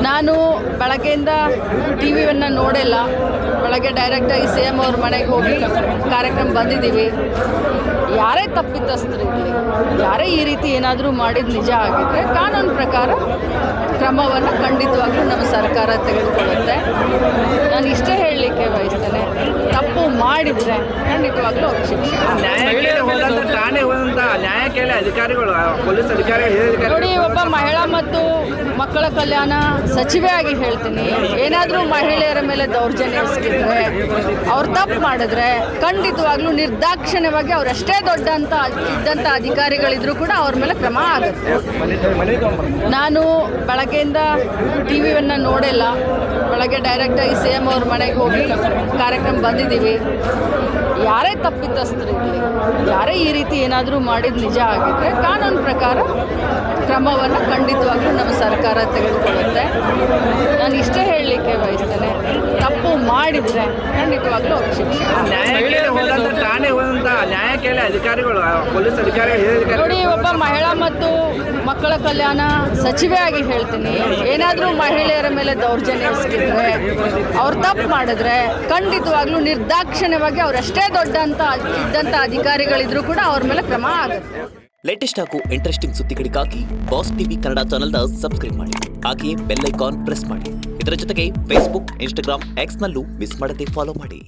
ನಾನು ಬೆಳಗ್ಗೆಯಿಂದ ಟಿ ವಿಯನ್ನು ನೋಡಿಲ್ಲ. ಬೆಳಗ್ಗೆ ಡೈರೆಕ್ಟಾಗಿ ಸಿ ಎಮ್ ಅವ್ರ ಮನೆಗೆ ಹೋಗಿ ಕಾರ್ಯಕ್ರಮ ಬಂದಿದ್ದೀವಿ. ಯಾರೇ ತಪ್ಪಿತಸ್ಥರು ಇರಲಿ, ಯಾರೇ ಈ ರೀತಿ ಏನಾದರೂ ಮಾಡಿದ ನಿಜ ಆಗಿದ್ದರೆ ಕಾನೂನು ಪ್ರಕಾರ ಕ್ರಮವನ್ನು ಖಂಡಿತವಾಗ್ಲೂ ನಮ್ಮ ಸರ್ಕಾರ ತೆಗೆದುಕೊಳ್ಳುತ್ತೆ. ನಾನು ಇಷ್ಟೇ ಹೇಳಲಿಕ್ಕೆ ಬಯಸ್ತೇನೆ, ತಪ್ಪು ಮಾಡಿದರೆ ಖಂಡಿತವಾಗ್ಲೂ ಅವ್ರಿಗೆ ಶಿಕ್ಷೆ. ನ್ಯಾಯ ಕೇಳಿ ಅಧಿಕಾರಿಗಳು, ಪೊಲೀಸ್ ಅಧಿಕಾರಿಗಳು ನೋಡಿ, ಒಬ್ಬ ಮಹಿಳಾ ಮತ್ತು ಮಕ್ಕಳ ಕಲ್ಯಾಣ ಸಚಿವೆಯಾಗಿ ಹೇಳ್ತೀನಿ, ಏನಾದರೂ ಮಹಿಳೆಯರ ಮೇಲೆ ದೌರ್ಜನ್ಯ ಎಸಗಿದ್ರೆ, ಅವ್ರು ತಪ್ಪು ಮಾಡಿದ್ರೆ ಖಂಡಿತವಾಗ್ಲೂ ನಿರ್ದಾಕ್ಷಿಣ್ಯವಾಗಿ ಅವರೆಷ್ಟೇ ದೊಡ್ಡ ಅಂತ ಇದ್ದಂಥ ಅಧಿಕಾರಿಗಳಿದ್ರೂ ಕೂಡ ಅವ್ರ ಮೇಲೆ ಕ್ರಮ ಆಗುತ್ತೆ. ನಾನು ಬೆಳಗ್ಗೆಯಿಂದ ಟಿ ವಿಯನ್ನು ನೋಡಿಲ್ಲ. ಬೆಳಗ್ಗೆ ಡೈರೆಕ್ಟಾಗಿ ಸಿ ಎಮ್ ಅವ್ರ ಮನೆಗೆ ಹೋಗಿ ಕಾರ್ಯಕ್ರಮ ಬಂದಿದ್ದೀವಿ. ಯಾರೇ ತಪ್ಪಿತಸ್ಥರು ಇರಲಿ, ಯಾರೇ ಈ ರೀತಿ ಏನಾದರೂ ಮಾಡಿದ ನಿಜ ಆಗಿದ್ದರೆ ಕಾನೂನು ಪ್ರಕಾರ ಕ್ರಮವನ್ನು ಖಂಡಿತವಾಗ್ಲೂ ನಮ್ಮ ಸರ್ಕಾರ ತೆಗೆದುಕೊಳ್ಳುತ್ತೆ. ನಾನು ಇಷ್ಟೇ ಹೇಳಲಿಕ್ಕೆ ಬಯಸ್ತೇನೆ, ತಪ್ಪು ಮಾಡಿದರೆ ಖಂಡಿತವಾಗ್ಲೂ ಅವ್ರಿಗೆ ಶಿಕ್ಷೆ. ನ್ಯಾಯ ಕೇಳಿ ಅಧಿಕಾರಿಗಳು, ಪೊಲೀಸ್ ಅಧಿಕಾರಿಗಳು ನೋಡಿ, ಒಬ್ಬ ಮಹಿಳಾ ಮತ್ತು ಮಕ್ಕಳ ಕಲ್ಯಾಣ ಸಚಿವೆಯಾಗಿ ಹೇಳ್ತೀನಿ, ಏನಾದರೂ ಮಹಿಳೆಯರ ಮೇಲೆ ದೌರ್ಜನ್ಯ ಎಸಗಿದ್ರೆ, ಅವ್ರು ತಪ್ಪು ಮಾಡಿದ್ರೆ ಖಂಡಿತವಾಗ್ಲೂ ನಿರ್ದಾಕ್ಷಿಣ್ಯವಾಗಿ ಅವರೆಷ್ಟೇ ದೊಡ್ಡ ಅಂತ ಇದ್ದಂಥ ಅಧಿಕಾರಿಗಳಿದ್ರೂ ಕೂಡ ಅವ್ರ ಮೇಲೆ ಕ್ರಮ ಆಗುತ್ತೆ. ಲೇಟೆಸ್ಟ್ ಹಾಗೂ ಇಂಟ್ರೆಸ್ಟಿಂಗ್ ಸುದ್ದಿಗಳಿಗಾಗಿ ಬಾಸ್ ಟಿವಿ ಕನ್ನಡ ಚಾನೆಲ್ನ ಸಬ್ಸ್ಕ್ರೈಬ್ ಮಾಡಿ. ಹಾಗೆಯೇ ಬೆಲ್ ಐಕಾನ್ ಪ್ರೆಸ್ ಮಾಡಿ. ಇದರ ಜೊತೆಗೆ ಫೇಸ್ಬುಕ್, ಇನ್ಸ್ಟಾಗ್ರಾಮ್, ಎಕ್ಸ್ನಲ್ಲೂ ಮಿಸ್ ಮಾಡದೆ ಫಾಲೋ ಮಾಡಿ.